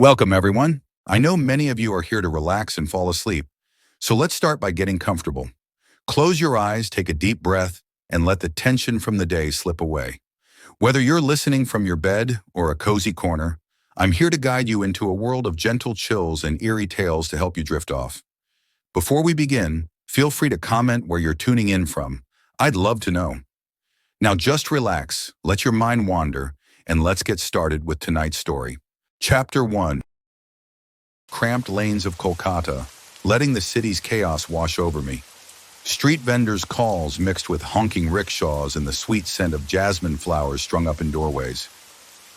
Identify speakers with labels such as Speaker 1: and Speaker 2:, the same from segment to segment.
Speaker 1: Welcome, everyone. I know many of you are here to relax and fall asleep, so let's start by getting comfortable. Close your eyes, take a deep breath, and let the tension from the day slip away. Whether you're listening from your bed or a cozy corner, I'm here to guide you into a world of gentle chills and eerie tales to help you drift off. Before we begin, feel free to comment where you're tuning in from. I'd love to know. Now just relax, let your mind wander, and let's get started with tonight's story. Chapter 1. Cramped lanes of Kolkata, letting the city's chaos wash over me. Street vendors' calls mixed with honking rickshaws and the sweet scent of jasmine flowers strung up in doorways.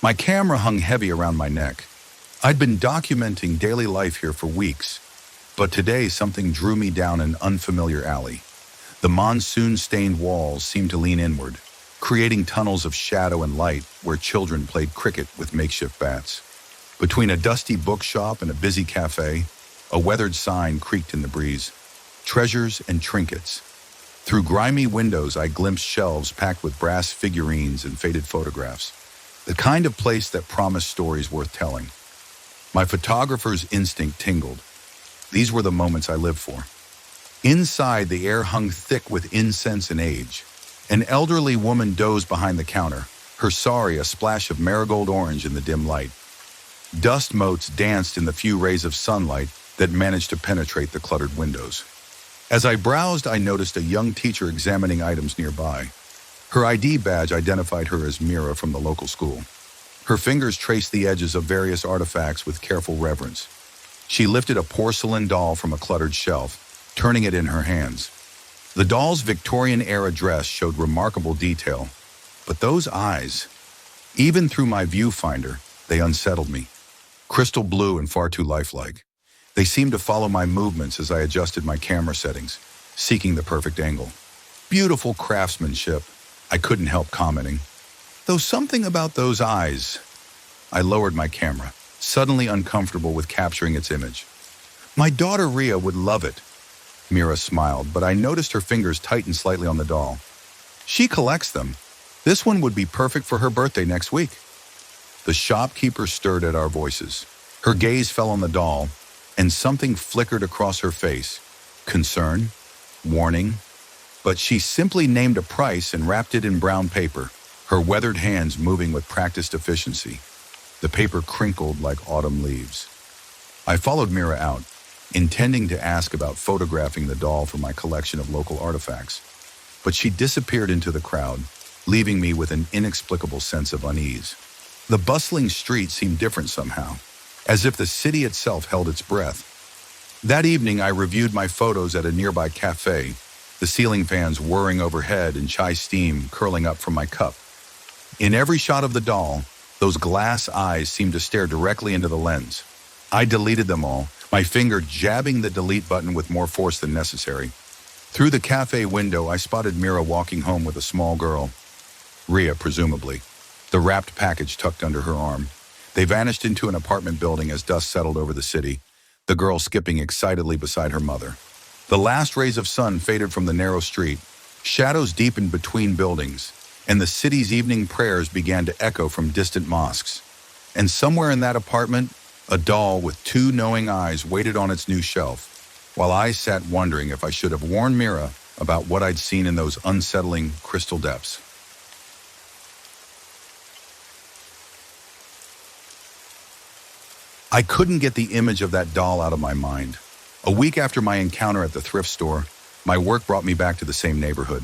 Speaker 1: My camera hung heavy around my neck. I'd been documenting daily life here for weeks, but today something drew me down an unfamiliar alley. The monsoon-stained walls seemed to lean inward, creating tunnels of shadow and light where children played cricket with makeshift bats. Between a dusty bookshop and a busy cafe, a weathered sign creaked in the breeze. Treasures and trinkets. Through grimy windows, I glimpsed shelves packed with brass figurines and faded photographs. The kind of place that promised stories worth telling. My photographer's instinct tingled. These were the moments I lived for. Inside, the air hung thick with incense and age. An elderly woman dozed behind the counter, her sari a splash of marigold orange in the dim light. Dust motes danced in the few rays of sunlight that managed to penetrate the cluttered windows. As I browsed, I noticed a young teacher examining items nearby. Her ID badge identified her as Mira from the local school. Her fingers traced the edges of various artifacts with careful reverence. She lifted a porcelain doll from a cluttered shelf, turning it in her hands. The doll's Victorian-era dress showed remarkable detail, but those eyes, even through my viewfinder, they unsettled me. Crystal blue and far too lifelike. They seemed to follow my movements as I adjusted my camera settings, seeking the perfect angle. Beautiful craftsmanship, I couldn't help commenting. Though something about those eyes. I lowered my camera, suddenly uncomfortable with capturing its image. My daughter Ria would love it. Mira smiled, but I noticed her fingers tighten slightly on the doll. She collects them. This one would be perfect for her birthday next week. The shopkeeper stirred at our voices. Her gaze fell on the doll, and something flickered across her face. Concern? Warning? But she simply named a price and wrapped it in brown paper, her weathered hands moving with practiced efficiency. The paper crinkled like autumn leaves. I followed Mira out, intending to ask about photographing the doll for my collection of local artifacts. But she disappeared into the crowd, leaving me with an inexplicable sense of unease. The bustling street seemed different somehow, as if the city itself held its breath. That evening, I reviewed my photos at a nearby cafe, the ceiling fans whirring overhead and chai steam curling up from my cup. In every shot of the doll, those glass eyes seemed to stare directly into the lens. I deleted them all, my finger jabbing the delete button with more force than necessary. Through the cafe window, I spotted Mira walking home with a small girl. Ria, presumably. The wrapped package tucked under her arm. They vanished into an apartment building as dust settled over the city, the girl skipping excitedly beside her mother. The last rays of sun faded from the narrow street, shadows deepened between buildings, and the city's evening prayers began to echo from distant mosques. And somewhere in that apartment, a doll with two knowing eyes waited on its new shelf, while I sat wondering if I should have warned Mira about what I'd seen in those unsettling crystal depths. I couldn't get the image of that doll out of my mind. A week after my encounter at the thrift store, my work brought me back to the same neighborhood.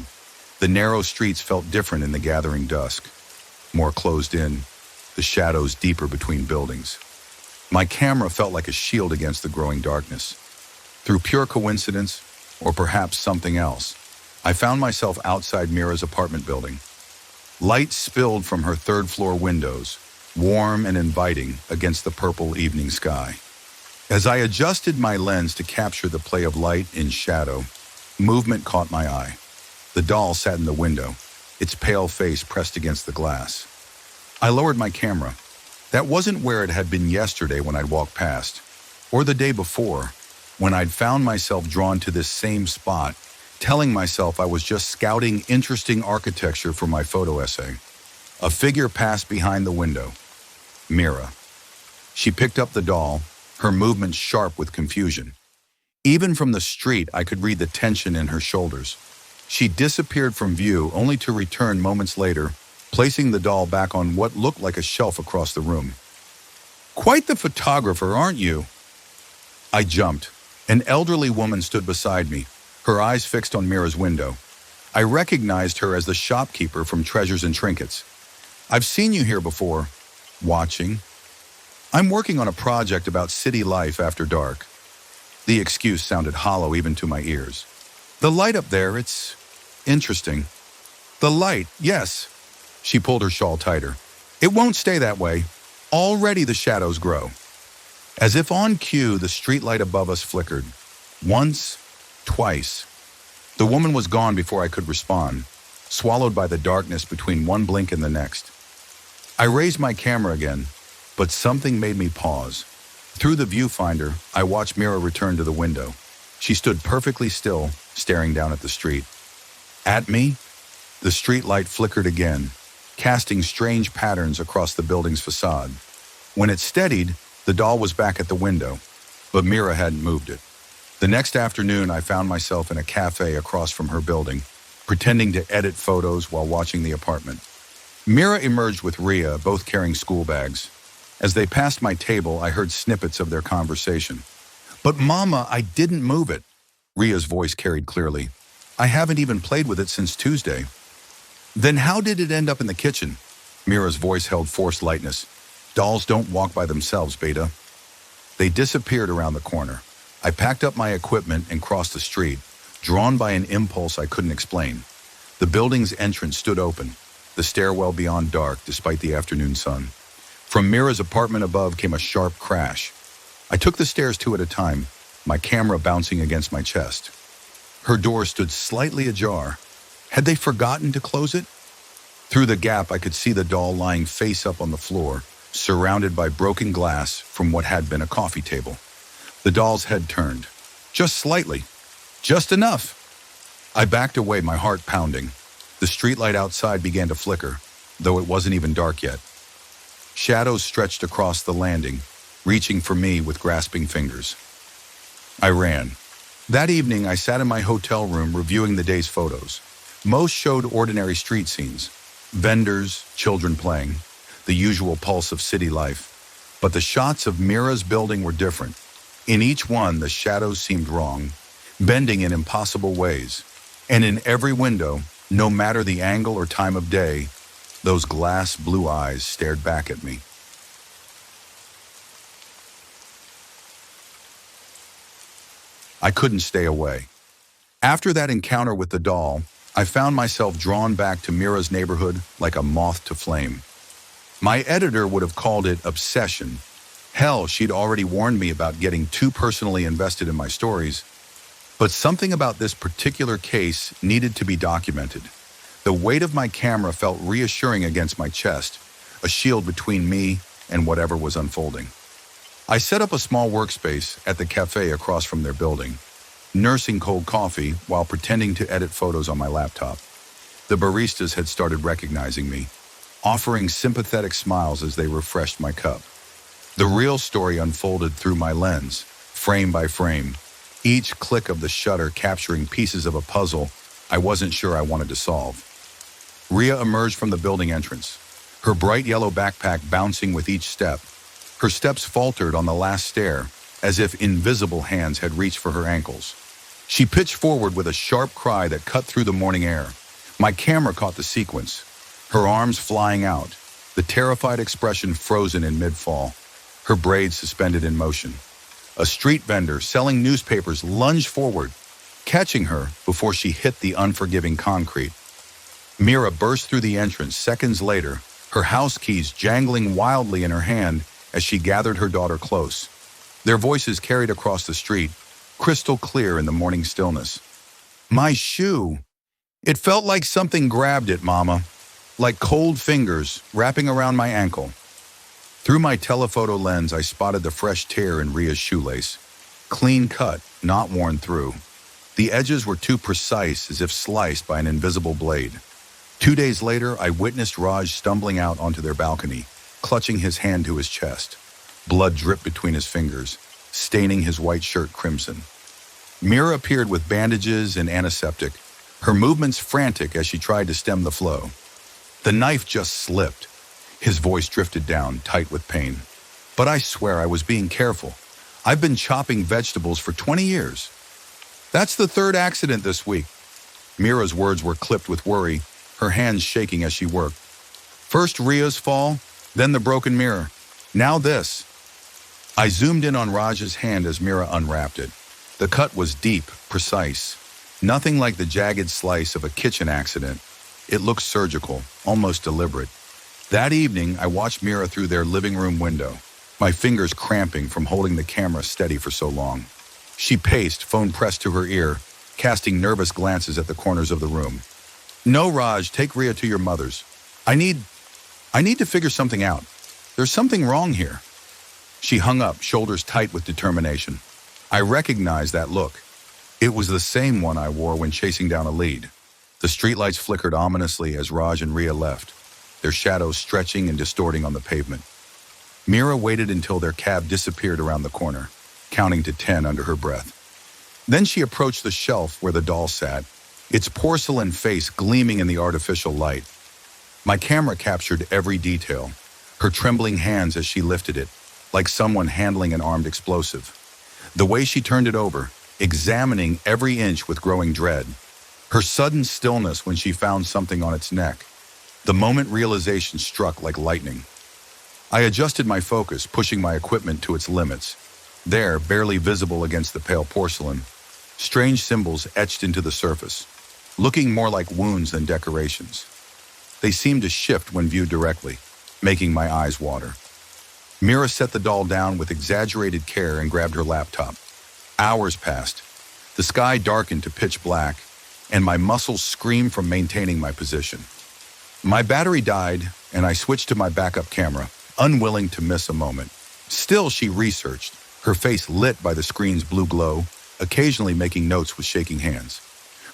Speaker 1: The narrow streets felt different in the gathering dusk, more closed in, the shadows deeper between buildings. My camera felt like a shield against the growing darkness. Through pure coincidence, or perhaps something else, I found myself outside Mira's apartment building. Light spilled from her third-floor windows, warm and inviting against the purple evening sky. As I adjusted my lens to capture the play of light and shadow, movement caught my eye. The doll sat in the window, its pale face pressed against the glass. I lowered my camera. That wasn't where it had been yesterday when I'd walked past, or the day before, when I'd found myself drawn to this same spot, telling myself I was just scouting interesting architecture for my photo essay. A figure passed behind the window. Mira. She picked up the doll, her movements sharp with confusion. Even from the street, I could read the tension in her shoulders. She disappeared from view only to return moments later, placing the doll back on what looked like a shelf across the room. "Quite the photographer, aren't you?" I jumped. An elderly woman stood beside me, her eyes fixed on Mira's window. I recognized her as the shopkeeper from Treasures and Trinkets. "I've seen you here before." "Watching?" "I'm working on a project about city life after dark." The excuse sounded hollow even to my ears. "The light up there, it's interesting." "The light, yes." She pulled her shawl tighter. "It won't stay that way. Already the shadows grow." As if on cue, the streetlight above us flickered. Once, twice. The woman was gone before I could respond, swallowed by the darkness between one blink and the next. I raised my camera again, but something made me pause. Through the viewfinder, I watched Mira return to the window. She stood perfectly still, staring down at the street. At me, the streetlight flickered again, casting strange patterns across the building's facade. When it steadied, the doll was back at the window, but Mira hadn't moved it. The next afternoon, I found myself in a cafe across from her building, pretending to edit photos while watching the apartment. Mira emerged with Rhea, both carrying school bags. As they passed my table, I heard snippets of their conversation. "But Mama, I didn't move it." Rhea's voice carried clearly. "I haven't even played with it since Tuesday." "Then how did it end up in the kitchen?" Mira's voice held forced lightness. "Dolls don't walk by themselves, Beta." They disappeared around the corner. I packed up my equipment and crossed the street, drawn by an impulse I couldn't explain. The building's entrance stood open, the stairwell beyond dark despite the afternoon sun. From Mira's apartment above came a sharp crash. I took the stairs two at a time, my camera bouncing against my chest. Her door stood slightly ajar. Had they forgotten to close it? Through the gap, I could see the doll lying face up on the floor, surrounded by broken glass from what had been a coffee table. The doll's head turned. Just slightly. Just enough. I backed away, my heart pounding. The streetlight outside began to flicker, though it wasn't even dark yet. Shadows stretched across the landing, reaching for me with grasping fingers. I ran. That evening, I sat in my hotel room reviewing the day's photos. Most showed ordinary street scenes. Vendors, children playing, the usual pulse of city life. But the shots of Mira's building were different. In each one, the shadows seemed wrong, bending in impossible ways. And in every window, no matter the angle or time of day, those glass blue eyes stared back at me. I couldn't stay away. After that encounter with the doll, I found myself drawn back to Mira's neighborhood like a moth to flame. My editor would have called it obsession. Hell, she'd already warned me about getting too personally invested in my stories. But something about this particular case needed to be documented. The weight of my camera felt reassuring against my chest, a shield between me and whatever was unfolding. I set up a small workspace at the cafe across from their building, nursing cold coffee while pretending to edit photos on my laptop. The baristas had started recognizing me, offering sympathetic smiles as they refreshed my cup. The real story unfolded through my lens, frame by frame, each click of the shutter capturing pieces of a puzzle I wasn't sure I wanted to solve. Rhea emerged from the building entrance, her bright yellow backpack bouncing with each step. Her steps faltered on the last stair, as if invisible hands had reached for her ankles. She pitched forward with a sharp cry that cut through the morning air. My camera caught the sequence, her arms flying out, the terrified expression frozen in mid-fall, her braids suspended in motion. A street vendor selling newspapers lunged forward, catching her before she hit the unforgiving concrete. Mira burst through the entrance seconds later, her house keys jangling wildly in her hand as she gathered her daughter close. Their voices carried across the street, crystal clear in the morning stillness. "My shoe! It felt like something grabbed it, Mama, like cold fingers wrapping around my ankle." Through my telephoto lens, I spotted the fresh tear in Rhea's shoelace. Clean cut, not worn through. The edges were too precise, as if sliced by an invisible blade. 2 days later, I witnessed Raj stumbling out onto their balcony, clutching his hand to his chest. Blood dripped between his fingers, staining his white shirt crimson. Mira appeared with bandages and antiseptic, her movements frantic as she tried to stem the flow. The knife just slipped. His voice drifted down, tight with pain. But I swear I was being careful. I've been chopping vegetables for 20 years. That's the third accident this week. Mira's words were clipped with worry, her hands shaking as she worked. First Ria's fall, then the broken mirror. Now this. I zoomed in on Raj's hand as Mira unwrapped it. The cut was deep, precise. Nothing like the jagged slice of a kitchen accident. It looked surgical, almost deliberate. That evening, I watched Mira through their living room window, my fingers cramping from holding the camera steady for so long. She paced, phone pressed to her ear, casting nervous glances at the corners of the room. No, Raj, take Ria to your mother's. I need to figure something out. There's something wrong here. She hung up, shoulders tight with determination. I recognized that look. It was the same one I wore when chasing down a lead. The streetlights flickered ominously as Raj and Ria left, their shadows stretching and distorting on the pavement. Mira waited until their cab disappeared around the corner, counting to 10 under her breath. Then she approached the shelf where the doll sat, its porcelain face gleaming in the artificial light. My camera captured every detail, her trembling hands as she lifted it, like someone handling an armed explosive. The way she turned it over, examining every inch with growing dread. Her sudden stillness when she found something on its neck. The moment realization struck like lightning. I adjusted my focus, pushing my equipment to its limits. There, barely visible against the pale porcelain, strange symbols etched into the surface, looking more like wounds than decorations. They seemed to shift when viewed directly, making my eyes water. Mira set the doll down with exaggerated care and grabbed her laptop. Hours passed. The sky darkened to pitch black, and my muscles screamed from maintaining my position. My battery died, and I switched to my backup camera, unwilling to miss a moment. Still, she researched, her face lit by the screen's blue glow, occasionally making notes with shaking hands.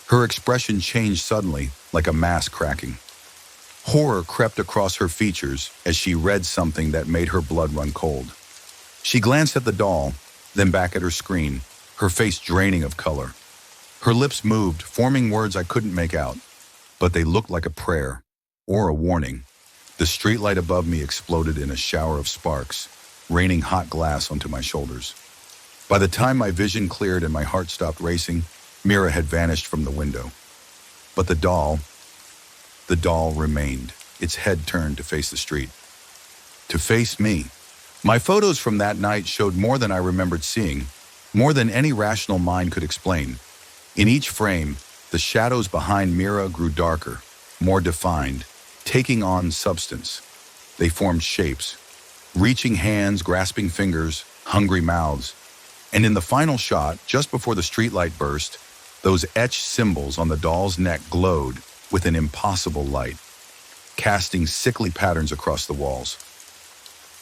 Speaker 1: Her expression changed suddenly, like a mask cracking. Horror crept across her features as she read something that made her blood run cold. She glanced at the doll, then back at her screen, her face draining of color. Her lips moved, forming words I couldn't make out, but they looked like a prayer, or a warning. The streetlight above me exploded in a shower of sparks, raining hot glass onto my shoulders. By the time my vision cleared and my heart stopped racing, Mira had vanished from the window. But the doll remained, its head turned to face the street. To face me. My photos from that night showed more than I remembered seeing, more than any rational mind could explain. In each frame, the shadows behind Mira grew darker, more defined, taking on substance. They formed shapes, reaching hands, grasping fingers, hungry mouths. And in the final shot, just before the streetlight burst, those etched symbols on the doll's neck glowed with an impossible light, casting sickly patterns across the walls.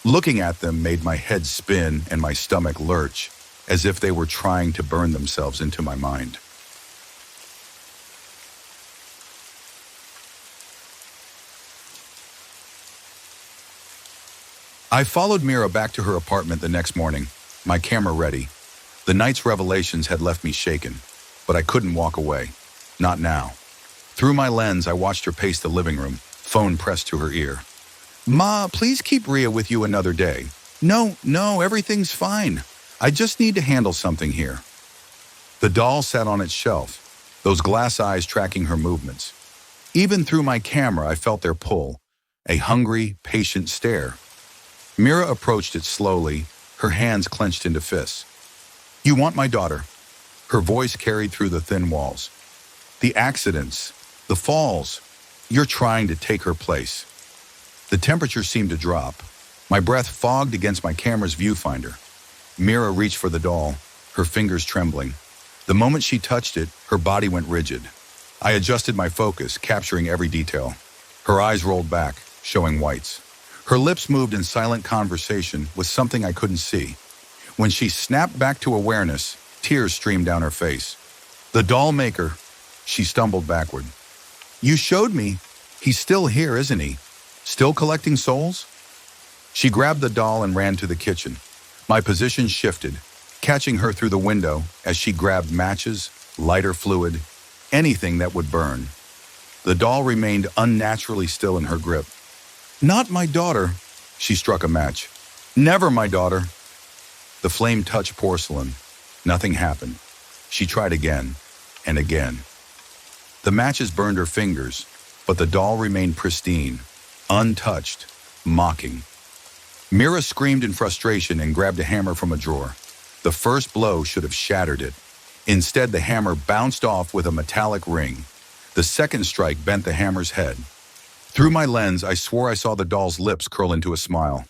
Speaker 1: Looking at them made my head spin and my stomach lurch, as if they were trying to burn themselves into my mind. I followed Mira back to her apartment the next morning, my camera ready. The night's revelations had left me shaken, but I couldn't walk away. Not now. Through my lens, I watched her pace the living room, phone pressed to her ear. Ma, please keep Ria with you another day. No, everything's fine. I just need to handle something here. The doll sat on its shelf, those glass eyes tracking her movements. Even through my camera, I felt their pull, a hungry, patient stare. Mira approached it slowly, her hands clenched into fists. You want my daughter? Her voice carried through the thin walls. The accidents, the falls, you're trying to take her place. The temperature seemed to drop. My breath fogged against my camera's viewfinder. Mira reached for the doll, her fingers trembling. The moment she touched it, her body went rigid. I adjusted my focus, capturing every detail. Her eyes rolled back, showing whites. Her lips moved in silent conversation with something I couldn't see. When she snapped back to awareness, tears streamed down her face. The doll maker, she stumbled backward. You showed me. He's still here, isn't he? Still collecting souls? She grabbed the doll and ran to the kitchen. My position shifted, catching her through the window as she grabbed matches, lighter fluid, anything that would burn. The doll remained unnaturally still in her grip. "Not my daughter." She struck a match. "Never my daughter." The flame touched porcelain. Nothing happened. She tried again and again. The matches burned her fingers, but the doll remained pristine, untouched, mocking. Mira screamed in frustration and grabbed a hammer from a drawer. The first blow should have shattered it. Instead, the hammer bounced off with a metallic ring. The second strike bent the hammer's head. Through my lens, I swore I saw the doll's lips curl into a smile.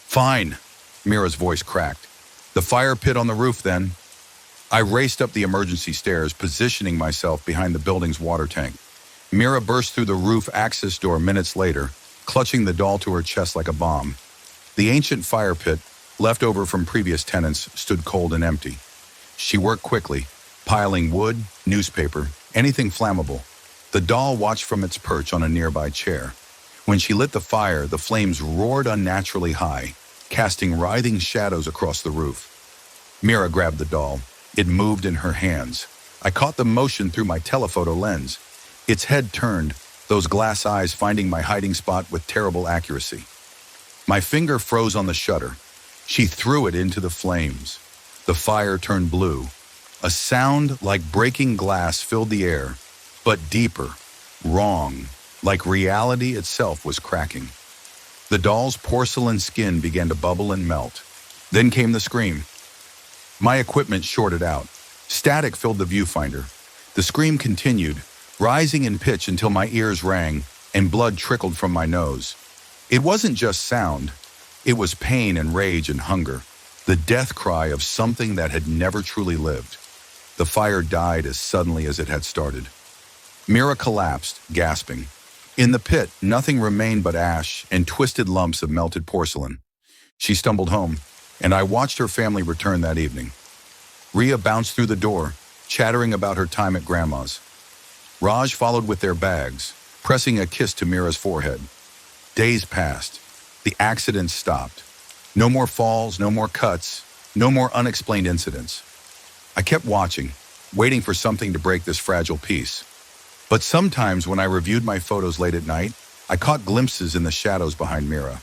Speaker 1: "Fine," Mira's voice cracked. "The fire pit on the roof, then." I raced up the emergency stairs, positioning myself behind the building's water tank. Mira burst through the roof access door minutes later, clutching the doll to her chest like a bomb. The ancient fire pit, left over from previous tenants, stood cold and empty. She worked quickly, piling wood, newspaper, anything flammable. The doll watched from its perch on a nearby chair. When she lit the fire, the flames roared unnaturally high, casting writhing shadows across the roof. Mira grabbed the doll. It moved in her hands. I caught the motion through my telephoto lens. Its head turned, those glass eyes finding my hiding spot with terrible accuracy. My finger froze on the shutter. She threw it into the flames. The fire turned blue. A sound like breaking glass filled the air, but deeper, wrong, like reality itself was cracking. The doll's porcelain skin began to bubble and melt. Then came the scream. My equipment shorted out. Static filled the viewfinder. The scream continued, rising in pitch until my ears rang and blood trickled from my nose. It wasn't just sound. It was pain and rage and hunger, the death cry of something that had never truly lived. The fire died as suddenly as it had started. Mira collapsed, gasping. In the pit, nothing remained but ash and twisted lumps of melted porcelain. She stumbled home, and I watched her family return that evening. Ria bounced through the door, chattering about her time at Grandma's. Raj followed with their bags, pressing a kiss to Mira's forehead. Days passed. The accidents stopped. No more falls, no more cuts, no more unexplained incidents. I kept watching, waiting for something to break this fragile peace. But sometimes when I reviewed my photos late at night, I caught glimpses in the shadows behind Mira.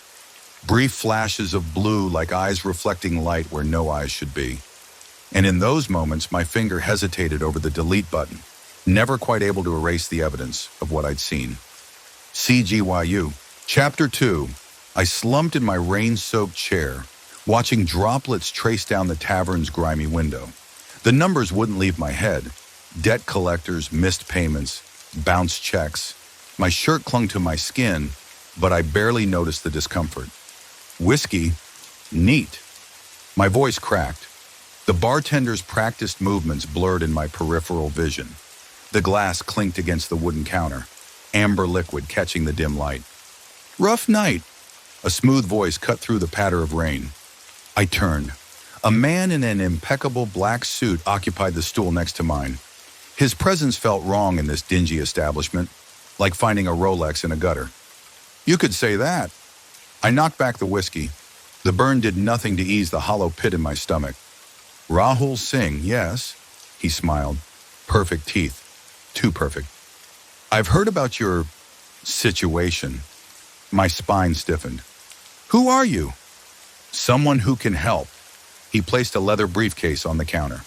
Speaker 1: Brief flashes of blue like eyes reflecting light where no eyes should be. And in those moments, my finger hesitated over the delete button, never quite able to erase the evidence of what I'd seen. CGYU. Chapter 2. I slumped in my rain-soaked chair, watching droplets trace down the tavern's grimy window. The numbers wouldn't leave my head. Debt collectors, missed payments, bounced checks. My shirt clung to my skin, but I barely noticed the discomfort. Whiskey? Neat. My voice cracked. The bartender's practiced movements blurred in my peripheral vision. The glass clinked against the wooden counter, amber liquid catching the dim light. Rough night. A smooth voice cut through the patter of rain. I turned. A man in an impeccable black suit occupied the stool next to mine. His presence felt wrong in this dingy establishment, like finding a Rolex in a gutter. You could say that. I knocked back the whiskey. The burn did nothing to ease the hollow pit in my stomach. Rahul Singh, yes, he smiled. Perfect teeth. Too perfect. I've heard about your situation. My spine stiffened. Who are you? Someone who can help. He placed a leather briefcase on the counter.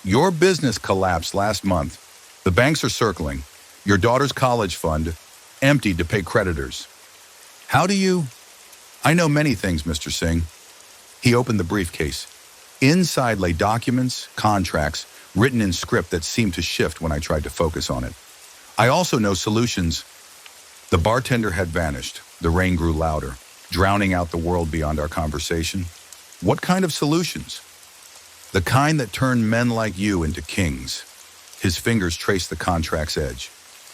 Speaker 1: Your business collapsed last month. The banks are circling. Your daughter's college fund emptied to pay creditors. How do you... I know many things, Mr. Singh. He opened the briefcase. Inside lay documents, contracts, written in script that seemed to shift when I tried to focus on it. I also know solutions. The bartender had vanished. The rain grew louder, drowning out the world beyond our conversation. What kind of solutions? The kind that turn men like you into kings. His fingers traced the contract's edge.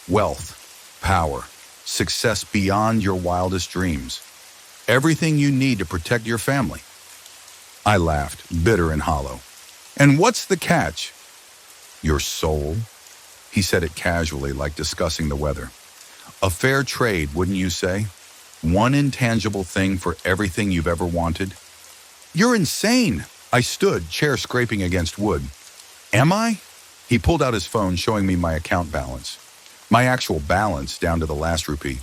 Speaker 1: Wealth, power, success beyond your wildest dreams. Everything you need to protect your family. I laughed, bitter and hollow. And what's the catch? Your soul? He said it casually, like discussing the weather. A fair trade, wouldn't you say? One intangible thing for everything you've ever wanted? You're insane. I stood, chair scraping against wood. Am I? He pulled out his phone, showing me my account balance. My actual balance down to the last rupee.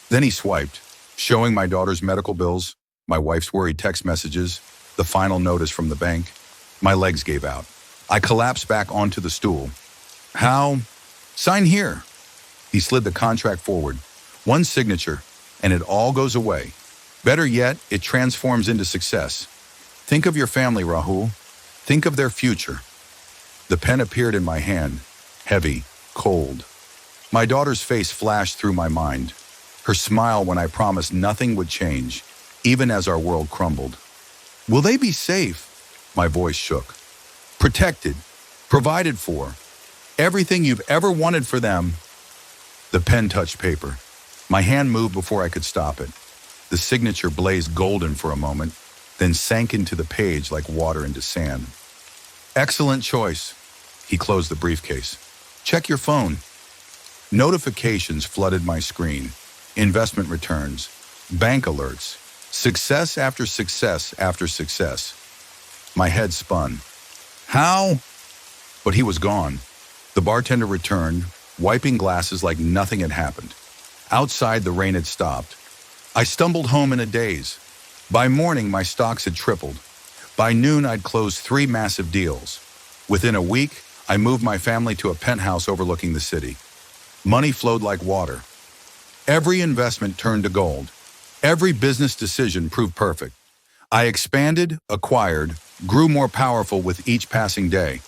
Speaker 1: Then he swiped, showing my daughter's medical bills, my wife's worried text messages, the final notice from the bank. My legs gave out. I collapsed back onto the stool. How? Sign here. He slid the contract forward. One signature, and it all goes away. Better yet, it transforms into success. Think of your family, Rahul. Think of their future. The pen appeared in my hand, heavy, cold. My daughter's face flashed through my mind. Her smile when I promised nothing would change, even as our world crumbled. Will they be safe? My voice shook. Protected, provided for. Everything you've ever wanted for them. The pen touched paper. My hand moved before I could stop it. The signature blazed golden for a moment, then sank into the page like water into sand. Excellent choice. He closed the briefcase. Check your phone. Notifications flooded my screen. Investment returns, bank alerts, success after success after success. My head spun. How? But he was gone. The bartender returned, wiping glasses like nothing had happened. Outside, the rain had stopped. I stumbled home in a daze. By morning, my stocks had tripled. By noon, I'd closed 3 massive deals. Within a week, I moved my family to a penthouse overlooking the city. Money flowed like water. Every investment turned to gold. Every business decision proved perfect. I expanded, acquired, grew more powerful with each passing day.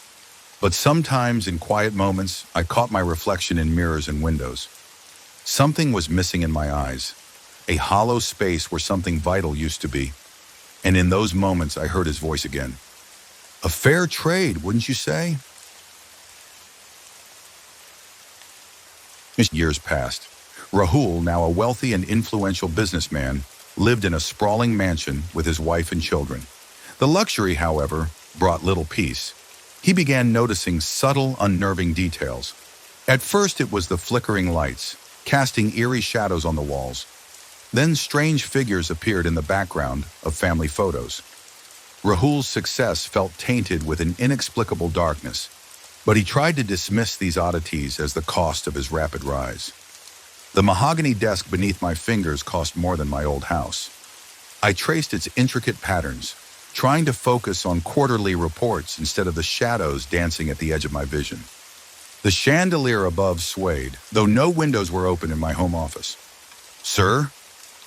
Speaker 1: But sometimes, in quiet moments, I caught my reflection in mirrors and windows. Something was missing in my eyes, a hollow space where something vital used to be. And in those moments, I heard his voice again. A fair trade, wouldn't you say? Years passed. Rahul, now a wealthy and influential businessman, lived in a sprawling mansion with his wife and children. The luxury, however, brought little peace. He began noticing subtle, unnerving details. At first, it was the flickering lights, casting eerie shadows on the walls. Then strange figures appeared in the background of family photos. Rahul's success felt tainted with an inexplicable darkness, but he tried to dismiss these oddities as the cost of his rapid rise. The mahogany desk beneath my fingers cost more than my old house. I traced its intricate patterns, trying to focus on quarterly reports instead of the shadows dancing at the edge of my vision. The chandelier above swayed, though no windows were open in my home office. Sir?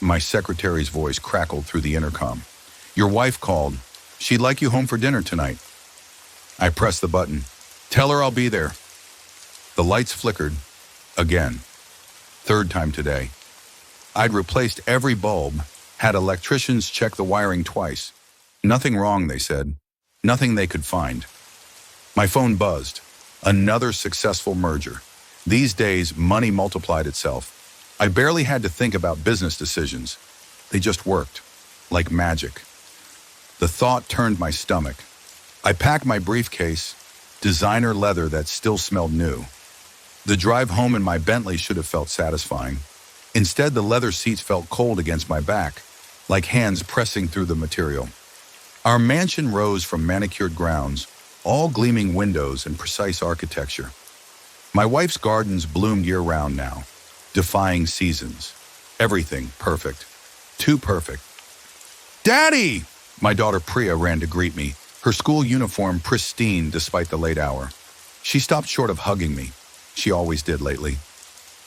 Speaker 1: My secretary's voice crackled through the intercom. Your wife called. She'd like you home for dinner tonight. I pressed the button. Tell her I'll be there. The lights flickered. Again. 3rd time today. I'd replaced every bulb, had electricians check the wiring twice. Nothing wrong, they said. Nothing they could find. My phone buzzed. Another successful merger. These days, money multiplied itself. I barely had to think about business decisions. They just worked, like magic. The thought turned my stomach. I packed my briefcase, designer leather that still smelled new. The drive home in my Bentley should have felt satisfying. Instead, the leather seats felt cold against my back, like hands pressing through the material. Our mansion rose from manicured grounds, all gleaming windows and precise architecture. My wife's gardens bloomed year-round now, defying seasons. Everything perfect. Too perfect. Daddy! My daughter Priya ran to greet me, her school uniform pristine despite the late hour. She stopped short of hugging me. She always did lately.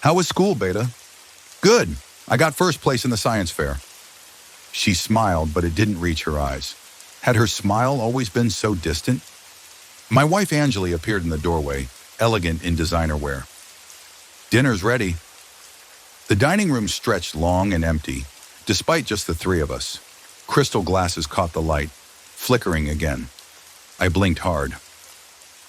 Speaker 1: How was school, Beta? Good. I got first place in the science fair. She smiled, but it didn't reach her eyes. Had her smile always been so distant? My wife Anjali appeared in the doorway, elegant in designer wear. Dinner's ready. The dining room stretched long and empty, despite just the 3 of us. Crystal glasses caught the light, flickering again. I blinked hard.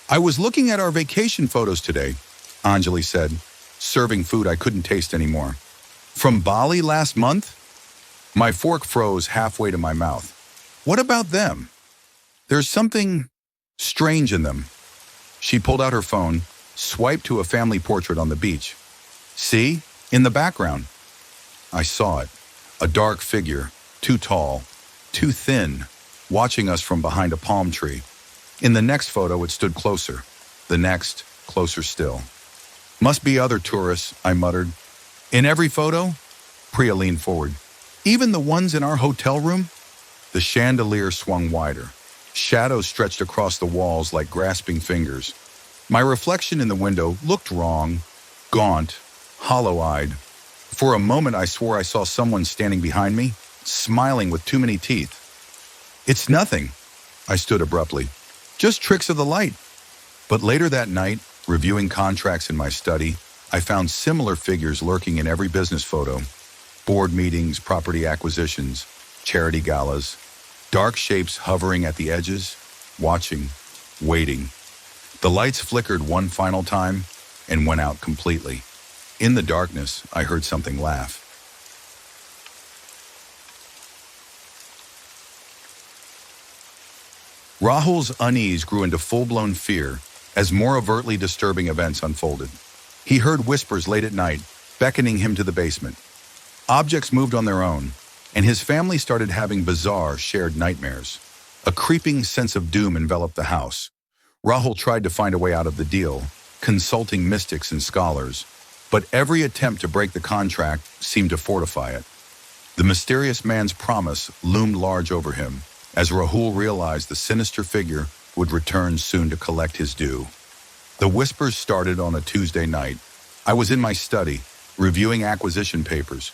Speaker 1: I was looking at our vacation photos today, Anjali said, serving food I couldn't taste anymore. From Bali last month? My fork froze halfway to my mouth. What about them? There's something strange in them. She pulled out her phone, swiped to a family portrait on the beach. See? In the background. I saw it. A dark figure, too tall, too thin, watching us from behind a palm tree. In the next photo, it stood closer. The next, closer still. Must be other tourists, I muttered. In every photo? Priya leaned forward. Even the ones in our hotel room? The chandelier swung wider. Shadows stretched across the walls like grasping fingers. My reflection in the window looked wrong, gaunt, hollow-eyed. For a moment, I swore I saw someone standing behind me, smiling with too many teeth. It's nothing, I stood abruptly. Just tricks of the light. But later that night, reviewing contracts in my study, I found similar figures lurking in every business photo. Board meetings, property acquisitions, charity galas. Dark shapes hovering at the edges, watching, waiting. The lights flickered one final time and went out completely. In the darkness, I heard something laugh. Rahul's unease grew into full-blown fear as more overtly disturbing events unfolded. He heard whispers late at night, beckoning him to the basement. Objects moved on their own, and his family started having bizarre, shared nightmares. A creeping sense of doom enveloped the house. Rahul tried to find a way out of the deal, consulting mystics and scholars, but every attempt to break the contract seemed to fortify it. The mysterious man's promise loomed large over him, as Rahul realized the sinister figure would return soon to collect his due. The whispers started on a Tuesday night. I was in my study, reviewing acquisition papers,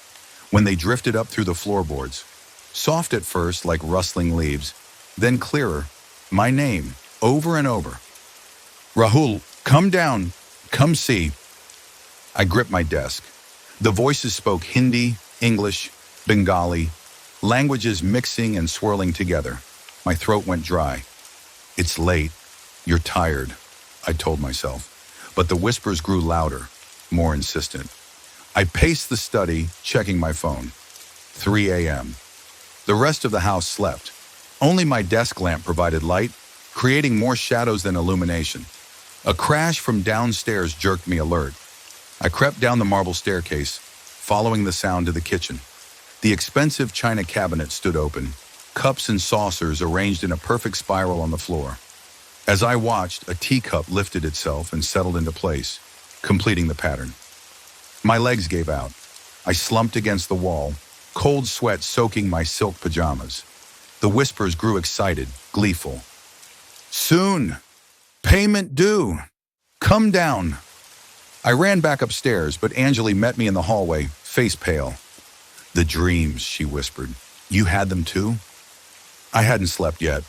Speaker 1: when they drifted up through the floorboards. Soft at first, like rustling leaves, then clearer, my name, over and over. Rahul, come down, come see. I gripped my desk. The voices spoke Hindi, English, Bengali, languages mixing and swirling together. My throat went dry. It's late. You're tired, I told myself. But the whispers grew louder, more insistent. I paced the study, checking my phone. 3 a.m. The rest of the house slept. Only my desk lamp provided light, creating more shadows than illumination. A crash from downstairs jerked me alert. I crept down the marble staircase, following the sound to the kitchen. The expensive china cabinet stood open, cups and saucers arranged in a perfect spiral on the floor. As I watched, a teacup lifted itself and settled into place, completing the pattern. My legs gave out. I slumped against the wall, cold sweat soaking my silk pajamas. The whispers grew excited, gleeful. Soon! Payment due! Come down! I ran back upstairs, but Anjali met me in the hallway, face pale. The dreams, she whispered. You had them too? I hadn't slept yet,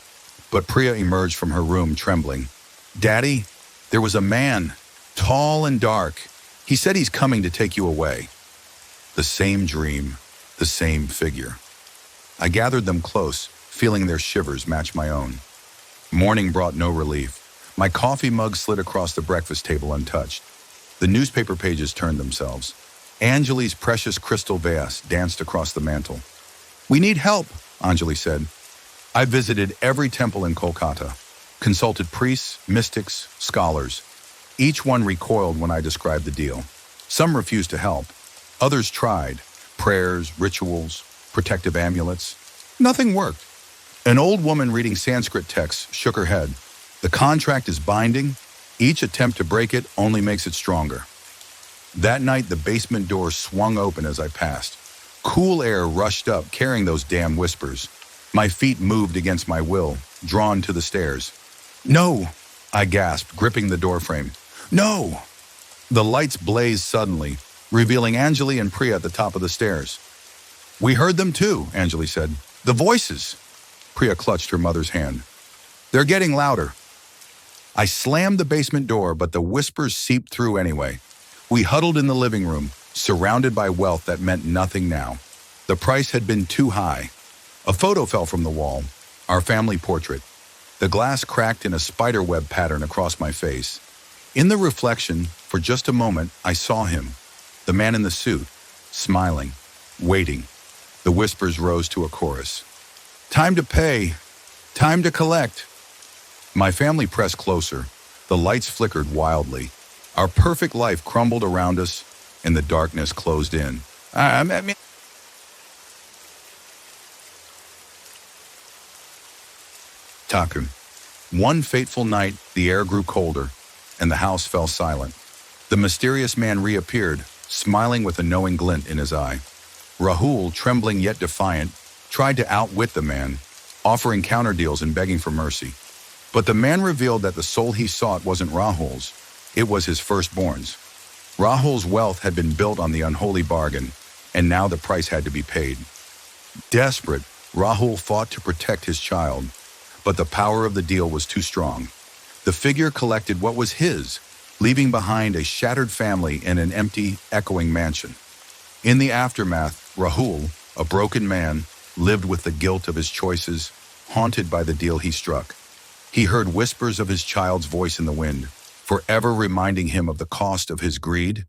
Speaker 1: but Priya emerged from her room trembling. Daddy, there was a man, tall and dark. He said he's coming to take you away. The same dream, the same figure. I gathered them close, feeling their shivers match my own. Morning brought no relief. My coffee mug slid across the breakfast table untouched. The newspaper pages turned themselves. Anjali's precious crystal vase danced across the mantel. We need help, Anjali said. I visited every temple in Kolkata, consulted priests, mystics, scholars. Each one recoiled when I described the deal. Some refused to help. Others tried. Prayers, rituals, protective amulets. Nothing worked. An old woman reading Sanskrit texts shook her head. The contract is binding. Each attempt to break it only makes it stronger. That night, the basement door swung open as I passed. Cool air rushed up, carrying those damn whispers. My feet moved against my will, drawn to the stairs. No, I gasped, gripping the doorframe. No! The lights blazed suddenly, revealing Anjali and Priya at the top of the stairs. We heard them too, Anjali said. The voices! Priya clutched her mother's hand. They're getting louder. I slammed the basement door, but the whispers seeped through anyway. We huddled in the living room, surrounded by wealth that meant nothing now. The price had been too high. A photo fell from the wall, our family portrait. The glass cracked in a spiderweb pattern across my face. In the reflection, for just a moment, I saw him, the man in the suit, smiling, waiting. The whispers rose to a chorus. Time to pay. Time to collect. My family pressed closer. The lights flickered wildly. Our perfect life crumbled around us, and the darkness closed in. Taku. One fateful night, the air grew colder, and the house fell silent. The mysterious man reappeared, smiling with a knowing glint in his eye. Rahul, trembling yet defiant, tried to outwit the man, offering counterdeals and begging for mercy. But the man revealed that the soul he sought wasn't Rahul's, it was his firstborn's. Rahul's wealth had been built on the unholy bargain, and now the price had to be paid. Desperate, Rahul fought to protect his child, but the power of the deal was too strong. The figure collected what was his, leaving behind a shattered family and an empty, echoing mansion. In the aftermath, Rahul, a broken man, lived with the guilt of his choices, haunted by the deal he struck. He heard whispers of his child's voice in the wind, forever reminding him of the cost of his greed.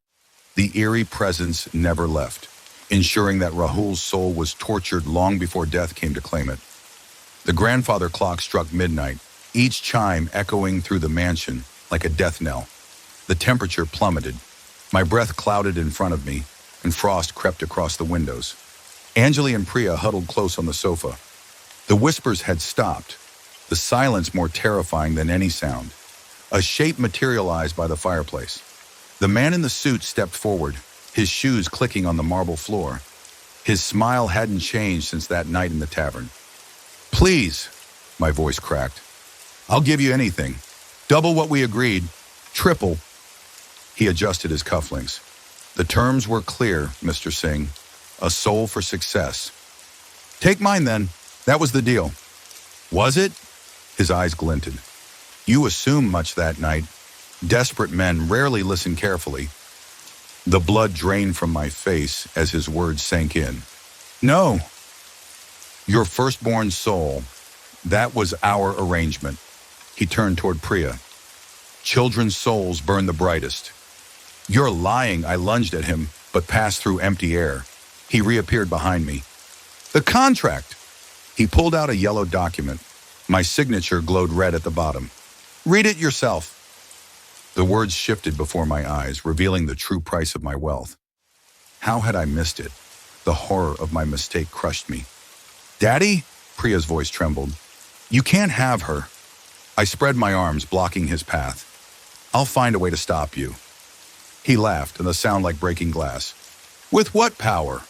Speaker 1: The eerie presence never left, ensuring that Rahul's soul was tortured long before death came to claim it. The grandfather clock struck midnight, each chime echoing through the mansion like a death knell. The temperature plummeted. My breath clouded in front of me, and frost crept across the windows. Anjali and Priya huddled close on the sofa. The whispers had stopped, the silence more terrifying than any sound. A shape materialized by the fireplace. The man in the suit stepped forward, his shoes clicking on the marble floor. His smile hadn't changed since that night in the tavern. "Please," my voice cracked. "I'll give you anything. Double what we agreed. Triple." He adjusted his cufflinks. "The terms were clear, Mr. Singh. A soul for success." "Take mine then. That was the deal." "Was it?" His eyes glinted. "You assume much that night. Desperate men rarely listen carefully." The blood drained from my face as his words sank in. "No. Your firstborn soul. That was our arrangement." He turned toward Priya. "Children's souls burn the brightest." "You're lying," I lunged at him, but passed through empty air. He reappeared behind me. "The contract!" He pulled out a yellow document. My signature glowed red at the bottom. "Read it yourself." The words shifted before my eyes, revealing the true price of my wealth. How had I missed it? The horror of my mistake crushed me. "Daddy?" Priya's voice trembled. "You can't have her." I spread my arms, blocking his path. "I'll find a way to stop you." He laughed, and the sound like breaking glass. "With what power?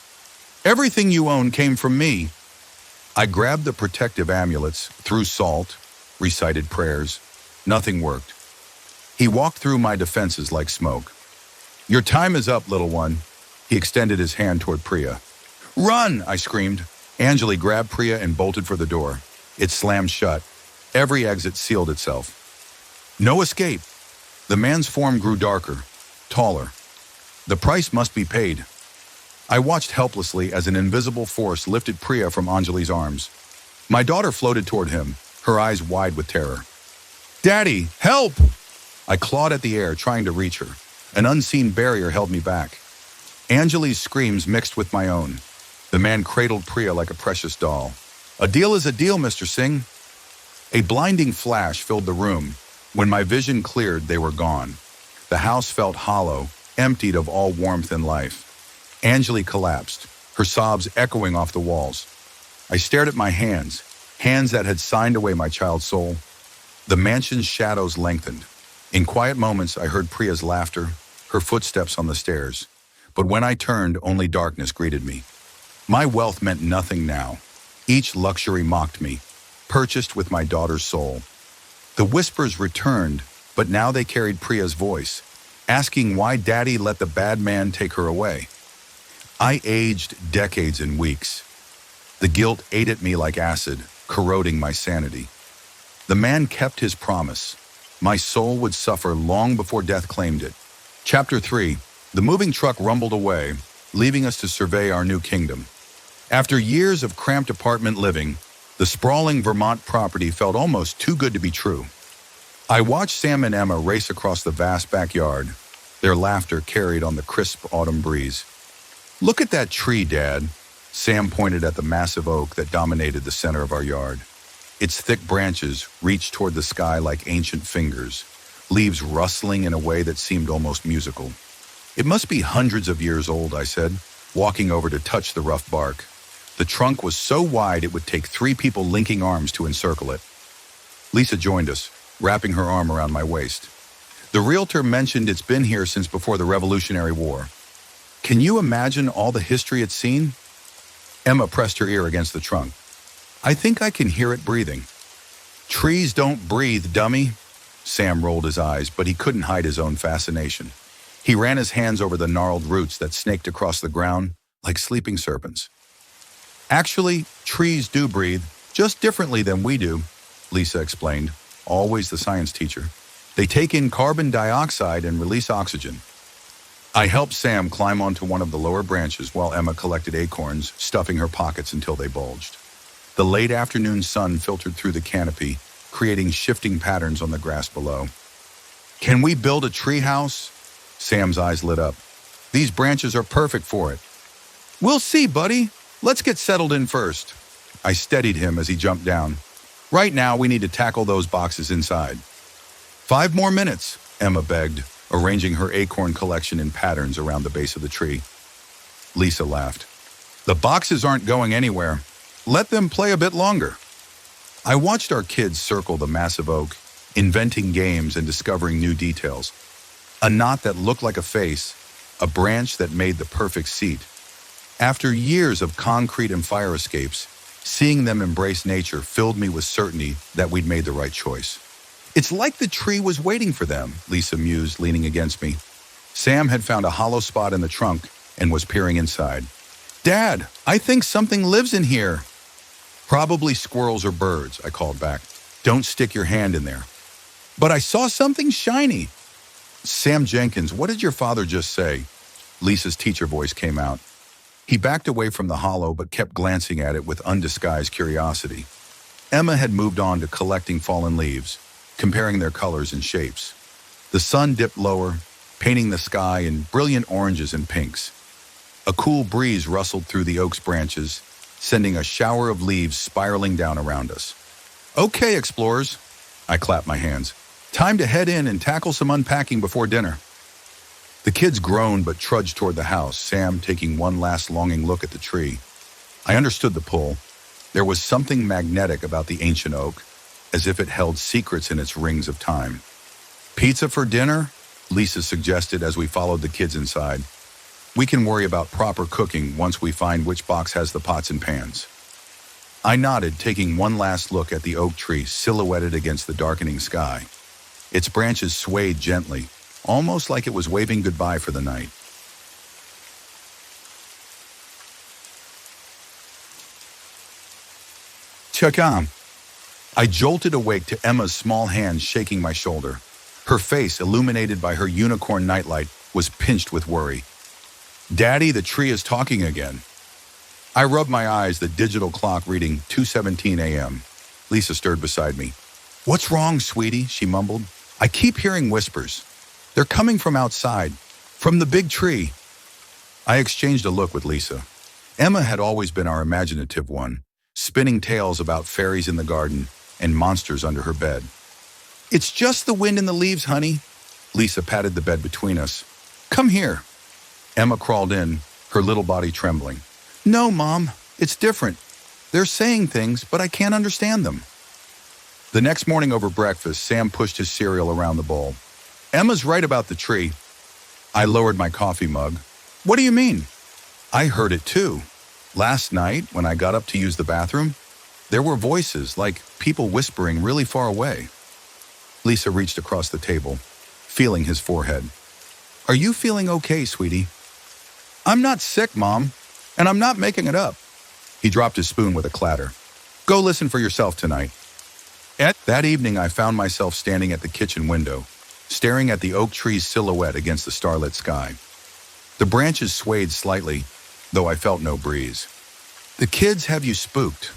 Speaker 1: Everything you own came from me." I grabbed the protective amulets, threw salt, recited prayers. Nothing worked. He walked through my defenses like smoke. "Your time is up, little one." He extended his hand toward Priya. "Run!" I screamed. Anjali grabbed Priya and bolted for the door. It slammed shut. Every exit sealed itself. No escape. The man's form grew darker, taller. The price must be paid. I watched helplessly as an invisible force lifted Priya from Anjali's arms. My daughter floated toward him, her eyes wide with terror. "Daddy, help!" I clawed at the air, trying to reach her. An unseen barrier held me back. Anjali's screams mixed with my own. The man cradled Priya like a precious doll. "A deal is a deal, Mr. Singh." A blinding flash filled the room. When my vision cleared, they were gone. The house felt hollow, emptied of all warmth and life. Anjali collapsed, her sobs echoing off the walls. I stared at my hands, hands that had signed away my child's soul. The mansion's shadows lengthened. In quiet moments, I heard Priya's laughter, her footsteps on the stairs. But when I turned, only darkness greeted me. My wealth meant nothing now. Each luxury mocked me, purchased with my daughter's soul. The whispers returned, but now they carried Priya's voice, asking why Daddy let the bad man take her away. I aged decades in weeks. The guilt ate at me like acid, corroding my sanity. The man kept his promise. My soul would suffer long before death claimed it. Chapter 3. The moving truck rumbled away, leaving us to survey our new kingdom. After years of cramped apartment living, the sprawling Vermont property felt almost too good to be true. I watched Sam and Emma race across the vast backyard, their laughter carried on the crisp autumn breeze. "Look at that tree, Dad." Sam pointed at the massive oak that dominated the center of our yard. Its thick branches reached toward the sky like ancient fingers, leaves rustling in a way that seemed almost musical. "It must be hundreds of years old," I said, walking over to touch the rough bark. The trunk was so wide it would take 3 people linking arms to encircle it. Lisa joined us, wrapping her arm around my waist. The realtor mentioned it's been here since before the Revolutionary War. Can you imagine all the history it's seen? Emma pressed her ear against the trunk. I think I can hear it breathing. Trees don't breathe, dummy. Sam rolled his eyes, but he couldn't hide his own fascination. He ran his hands over the gnarled roots that snaked across the ground like sleeping serpents. Actually, trees do breathe, just differently than we do, Lisa explained, always the science teacher. They take in carbon dioxide and release oxygen. I helped Sam climb onto one of the lower branches while Emma collected acorns, stuffing her pockets until they bulged. The late afternoon sun filtered through the canopy, creating shifting patterns on the grass below. Can we build a tree house? Sam's eyes lit up. These branches are perfect for it. We'll see, buddy. Let's get settled in first. I steadied him as he jumped down. Right now, we need to tackle those boxes inside. 5 more minutes, Emma begged, arranging her acorn collection in patterns around the base of the tree. Lisa laughed. The boxes aren't going anywhere. Let them play a bit longer. I watched our kids circle the massive oak, inventing games and discovering new details. A knot that looked like a face, a branch that made the perfect seat. After years of concrete and fire escapes, seeing them embrace nature filled me with certainty that we'd made the right choice. It's like the tree was waiting for them, Lisa mused, leaning against me. Sam had found a hollow spot in the trunk and was peering inside. Dad, I think something lives in here. Probably squirrels or birds, I called back. Don't stick your hand in there. But I saw something shiny. Sam Jenkins, what did your father just say? Lisa's teacher voice came out. He backed away from the hollow but kept glancing at it with undisguised curiosity. Emma had moved on to collecting fallen leaves, comparing their colors and shapes. The sun dipped lower, painting the sky in brilliant oranges and pinks. A cool breeze rustled through the oak's branches, sending a shower of leaves spiraling down around us. Okay, explorers, I clapped my hands. Time to head in and tackle some unpacking before dinner. The kids groaned but trudged toward the house, Sam taking one last longing look at the tree. I understood the pull. There was something magnetic about the ancient oak, as if it held secrets in its rings of time. Pizza for dinner? Lisa suggested as we followed the kids inside. We can worry about proper cooking once we find which box has the pots and pans. I nodded, taking one last look at the oak tree silhouetted against the darkening sky. Its branches swayed gently, almost like it was waving goodbye for the night. Chakam. I jolted awake to Emma's small hand shaking my shoulder. Her face, illuminated by her unicorn nightlight, was pinched with worry. Daddy, the tree is talking again. I rubbed my eyes, the digital clock reading 2:17 a.m. Lisa stirred beside me. What's wrong, sweetie? She mumbled. I keep hearing whispers. They're coming from outside, from the big tree. I exchanged a look with Lisa. Emma had always been our imaginative one, spinning tales about fairies in the garden and monsters under her bed. It's just the wind in the leaves, honey. Lisa patted the bed between us. Come here. Emma crawled in, her little body trembling. No, Mom, it's different. They're saying things, but I can't understand them. The next morning over breakfast, Sam pushed his cereal around the bowl. Emma's right about the tree. I lowered my coffee mug. What do you mean? I heard it too. Last night, when I got up to use the bathroom, there were voices, like people whispering really far away. Lisa reached across the table, feeling his forehead. Are you feeling okay, sweetie? I'm not sick, Mom, and I'm not making it up. He dropped his spoon with a clatter. Go listen for yourself tonight. That evening, I found myself standing at the kitchen window, staring at the oak tree's silhouette against the starlit sky. The branches swayed slightly, though I felt no breeze. The kids have you spooked.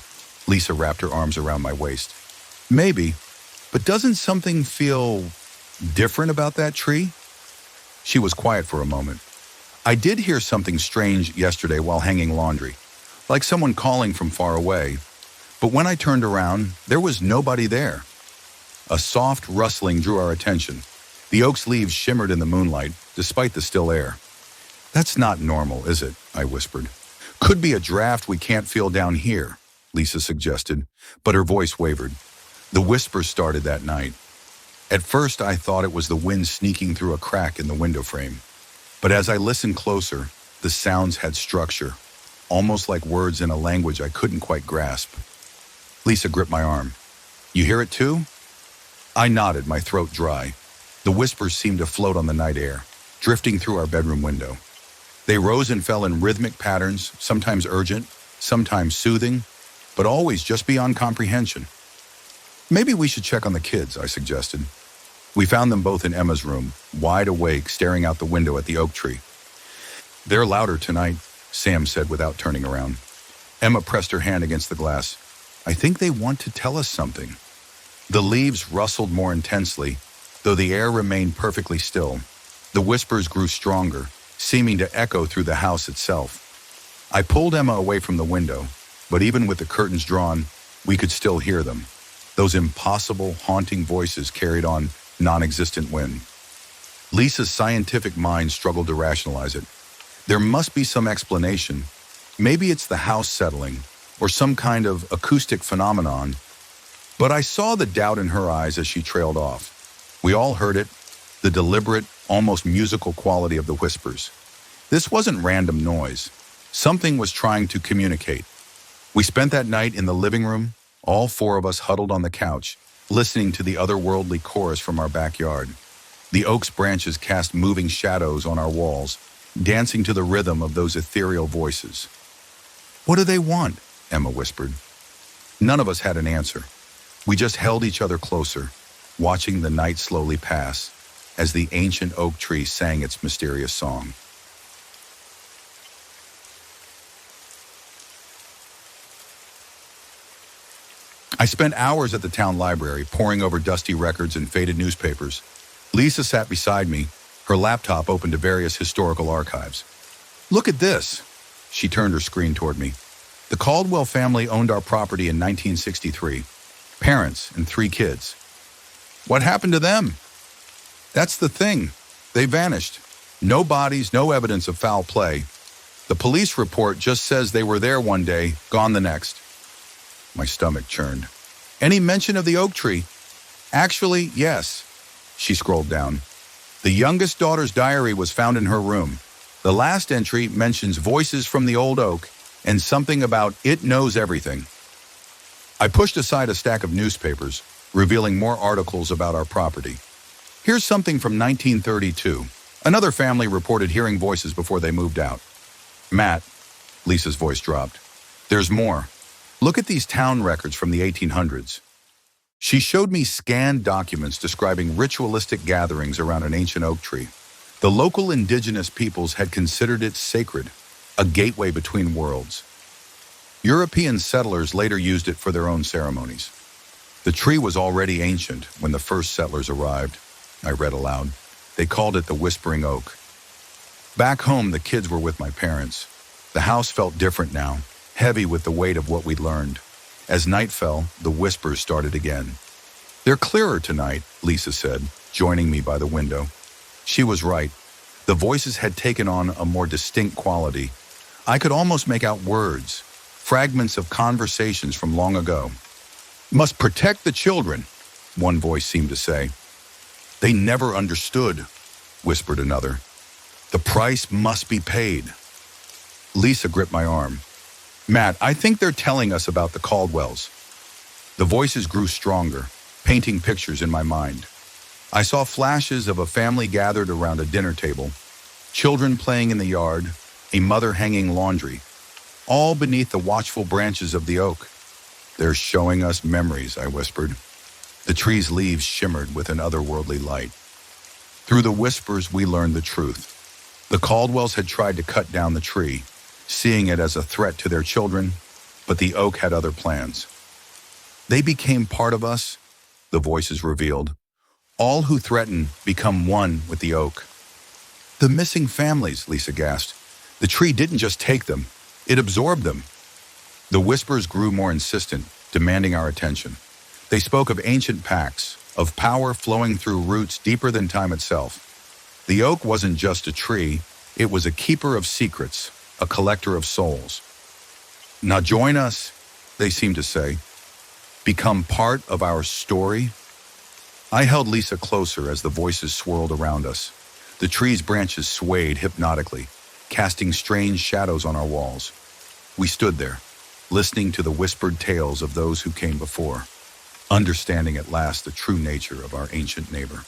Speaker 1: Lisa wrapped her arms around my waist. Maybe, but doesn't something feel different about that tree? She was quiet for a moment. I did hear something strange yesterday while hanging laundry, like someone calling from far away. But when I turned around, there was nobody there. A soft rustling drew our attention. The oak's leaves shimmered in the moonlight, despite the still air. That's not normal, is it? I whispered. Could be a draft we can't feel down here, Lisa suggested, but her voice wavered. The whispers started that night. At first, I thought it was the wind sneaking through a crack in the window frame. But as I listened closer, the sounds had structure, almost like words in a language I couldn't quite grasp. Lisa gripped my arm. "You hear it too?" I nodded, my throat dry. The whispers seemed to float on the night air, drifting through our bedroom window. They rose and fell in rhythmic patterns, sometimes urgent, sometimes soothing, but always just beyond comprehension. "Maybe we should check on the kids," I suggested. We found them both in Emma's room, wide awake, staring out the window at the oak tree. "They're louder tonight," Sam said without turning around. Emma pressed her hand against the glass. "I think they want to tell us something." The leaves rustled more intensely, though the air remained perfectly still. The whispers grew stronger, seeming to echo through the house itself. I pulled Emma away from the window, but even with the curtains drawn, we could still hear them. Those impossible, haunting voices carried on non-existent wind. Lisa's scientific mind struggled to rationalize it. There must be some explanation. Maybe it's the house settling, or some kind of acoustic phenomenon. But I saw the doubt in her eyes as she trailed off. We all heard it, the deliberate, almost musical quality of the whispers. This wasn't random noise. Something was trying to communicate. We spent that night in the living room, all four of us huddled on the couch, listening to the otherworldly chorus from our backyard. The oak's branches cast moving shadows on our walls, dancing to the rhythm of those ethereal voices. "What do they want?" Emma whispered. None of us had an answer. We just held each other closer, watching the night slowly pass, as the ancient oak tree sang its mysterious song. I spent hours at the town library, poring over dusty records and faded newspapers. Lisa sat beside me, her laptop open to various historical archives. "Look at this." She turned her screen toward me. "The Caldwell family owned our property in 1963. Parents and 3 kids. What happened to them?" "That's the thing. They vanished. No bodies, no evidence of foul play. The police report just says they were there one day, gone the next." My stomach churned. "Any mention of the oak tree?" "Actually, yes." She scrolled down. "The youngest daughter's diary was found in her room. The last entry mentions voices from the old oak and something about it knows everything." I pushed aside a stack of newspapers, revealing more articles about our property. Here's something from 1932. Another family reported hearing voices before they moved out. "Matt," Lisa's voice dropped. "There's more. Look at these town records from the 1800s. She showed me scanned documents describing ritualistic gatherings around an ancient oak tree. The local indigenous peoples had considered it sacred, a gateway between worlds. European settlers later used it for their own ceremonies. The tree was already ancient when the first settlers arrived, I read aloud. They called it the Whispering Oak. Back home, the kids were with my parents. The house felt different now, heavy with the weight of what we'd learned. As night fell, the whispers started again. "They're clearer tonight," Lisa said, joining me by the window. She was right. The voices had taken on a more distinct quality. I could almost make out words, fragments of conversations from long ago. "Must protect the children," one voice seemed to say. "They never understood," whispered another. "The price must be paid." Lisa gripped my arm. "Matt, I think they're telling us about the Caldwells." The voices grew stronger, painting pictures in my mind. I saw flashes of a family gathered around a dinner table, children playing in the yard, a mother hanging laundry, all beneath the watchful branches of the oak. "They're showing us memories," I whispered. The tree's leaves shimmered with an otherworldly light. Through the whispers, we learned the truth. The Caldwells had tried to cut down the tree, seeing it as a threat to their children, but the oak had other plans. "They became part of us," the voices revealed. "All who threaten become one with the oak." "The missing families," Lisa gasped. "The tree didn't just take them, it absorbed them." The whispers grew more insistent, demanding our attention. They spoke of ancient pacts, of power flowing through roots deeper than time itself. The oak wasn't just a tree, it was a keeper of secrets, a collector of souls. "Now join us," they seemed to say. become part of our story? I held Lisa closer as the voices swirled around us. The tree's branches swayed hypnotically, casting strange shadows on our walls. We stood there, listening to the whispered tales of those who came before, understanding at last the true nature of our ancient neighbor.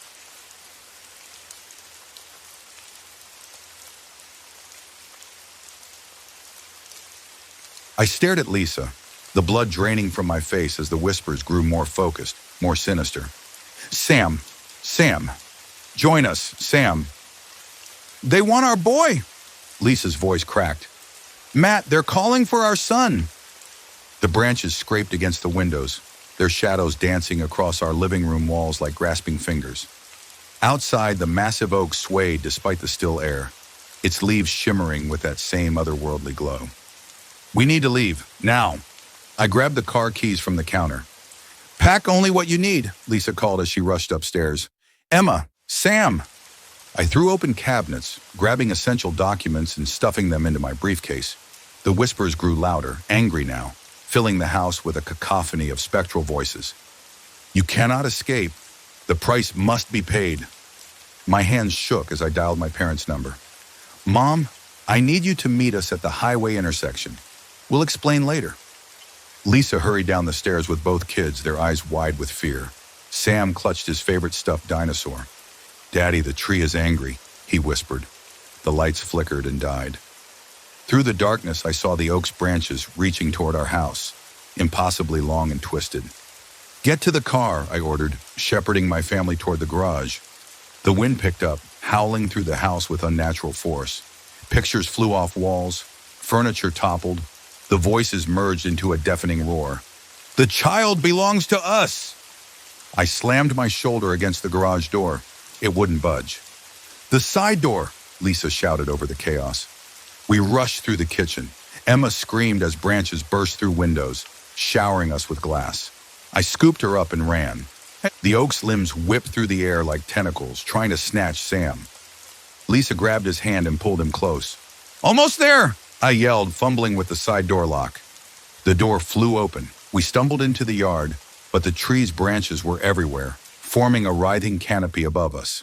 Speaker 1: I stared at Lisa, the blood draining from my face as the whispers grew more focused, more sinister. Sam, join us, Sam. They want our boy, Lisa's voice cracked. Matt, they're calling for our son. The branches scraped against the windows, their shadows dancing across our living room walls like grasping fingers. Outside, the massive oak swayed despite the still air, its leaves shimmering with that same otherworldly glow. We need to leave, now. I grabbed the car keys from the counter. Pack only what you need, Lisa called as she rushed upstairs. Emma, Sam. I threw open cabinets, grabbing essential documents and stuffing them into my briefcase. The whispers grew louder, angry now, filling the house with a cacophony of spectral voices. You cannot escape. The price must be paid. My hands shook as I dialed my parents' number. Mom, I need you to meet us at the highway intersection. We'll explain later. Lisa hurried down the stairs with both kids, their eyes wide with fear. Sam clutched his favorite stuffed dinosaur. Daddy, the tree is angry, he whispered. The lights flickered and died. Through the darkness, I saw the oak's branches reaching toward our house, impossibly long and twisted. Get to the car, I ordered, shepherding my family toward the garage. The wind picked up, howling through the house with unnatural force. Pictures flew off walls, furniture toppled. The voices merged into a deafening roar. The child belongs to us! I slammed my shoulder against the garage door. It wouldn't budge. The side door, Lisa shouted over the chaos. We rushed through the kitchen. Emma screamed as branches burst through windows, showering us with glass. I scooped her up and ran. The oak's limbs whipped through the air like tentacles, trying to snatch Sam. Lisa grabbed his hand and pulled him close. Almost there! I yelled, fumbling with the side door lock. The door flew open. We stumbled into the yard, but the tree's branches were everywhere, forming a writhing canopy above us.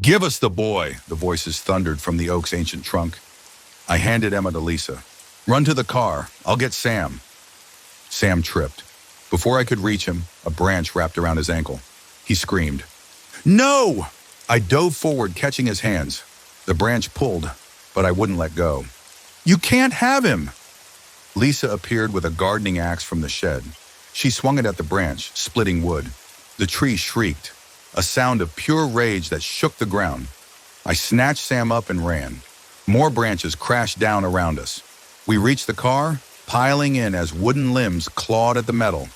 Speaker 1: Give us the boy, the voices thundered from the oak's ancient trunk. I handed Emma to Lisa. Run to the car. I'll get Sam. Sam tripped. Before I could reach him, a branch wrapped around his ankle. He screamed. No! I dove forward, catching his hands. The branch pulled, but I wouldn't let go. You can't have him! Lisa appeared with a gardening axe from the shed. She swung it at the branch, splitting wood. The tree shrieked, a sound of pure rage that shook the ground. I snatched Sam up and ran. More branches crashed down around us. We reached the car, piling in as wooden limbs clawed at the metal.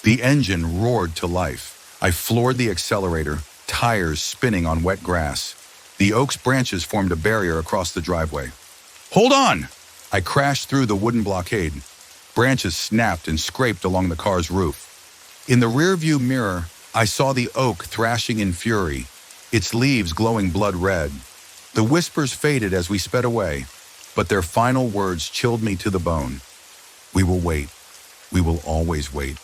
Speaker 1: The engine roared to life. I floored the accelerator, tires spinning on wet grass. The oak's branches formed a barrier across the driveway. Hold on! I crashed through the wooden blockade. Branches snapped and scraped along the car's roof. In the rearview mirror, I saw the oak thrashing in fury, its leaves glowing blood red. The whispers faded as we sped away, but their final words chilled me to the bone. We will wait. We will always wait.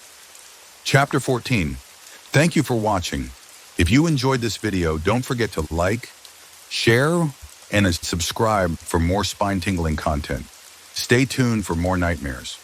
Speaker 1: Chapter 14. Thank you for watching. If you enjoyed this video, don't forget to like, share, and subscribe for more spine-tingling content. Stay tuned for more nightmares.